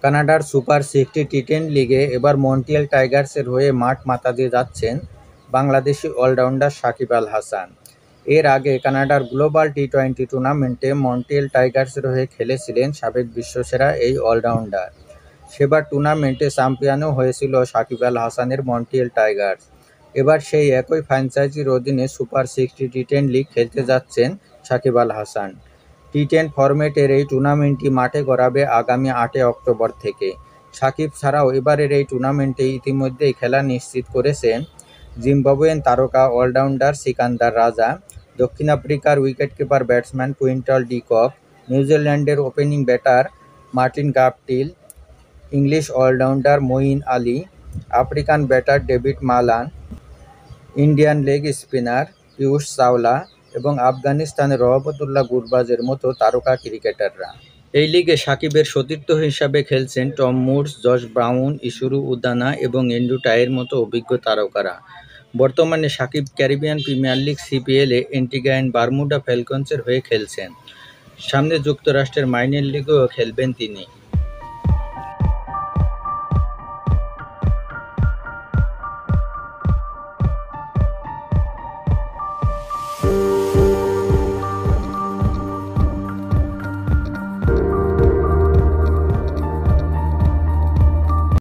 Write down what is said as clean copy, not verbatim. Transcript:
কানাডার সুপার 60 টি10 লিগে এবার মন্ট্রিয়াল টাইগার্সের হয়ে মাঠ মাতাতে যাচ্ছেন বাংলাদেশি অলরাউন্ডার সাকিব আল হাসান। এর আগে কানাডার গ্লোবাল টি20 টুর্নামেন্টে মন্ট্রিয়াল টাইগার্সের হয়ে খেলেছিলেন সাবেক বিশ্বসেরা এই অলরাউন্ডার। সেবার টুর্নামেন্টে চ্যাম্পিয়নও হয়েছিল সাকিব আল হাসানের মন্ট্রিয়াল টাইগার্স। এবার সেই একই ফ্র্যাঞ্চাইজির অধীনে সুপার 60 টি10 লিগ খেলতে যাচ্ছেন সাকিব আল হাসান। টি10 ফরম্যাটের এই টুর্নামেন্টটি মাঠে গড়াবে আগামী 8 অক্টোবর থেকে। সাকিব ছাড়াও এবারের এই টুর্নামেন্টে ইতিমধ্যেই খেলা নিশ্চিত করেছেন জিম্বাবুয়েন তারকা অলরাউন্ডার সিকান্দার রাজা, দক্ষিণ আফ্রিকার wicketkeeper batsman Quinton de Kock, নিউজিল্যান্ডের opening batter Martin Guptill, English allrounder Moeen Ali, African batter David Malan, Indian leg spinner Piyush Chawla এবং আফগানিস্তানের রহমতুল্লাহ গুরবাজের মতো তারকা ক্রিকেটাররা। এই লিগে সাকিবের সতীর্থ হিসাবে খেলছেন Tom Moores, Josh Brown, Isuru Udana এবং এন্ড্রু টাইয়ের মতো অভিজ্ঞ তারকারা। বর্তমানে সাকিব ক্যারিবিয়ান প্রিমিয়ার লিগ সিপিএলে অ্যান্টিগা অ্যান্ড বারমুডা ফ্যালকনসের হয়ে খেলছেন। সামনে যুক্তরাষ্ট্রের মাইনর লিগেও খেলবেন তিনি।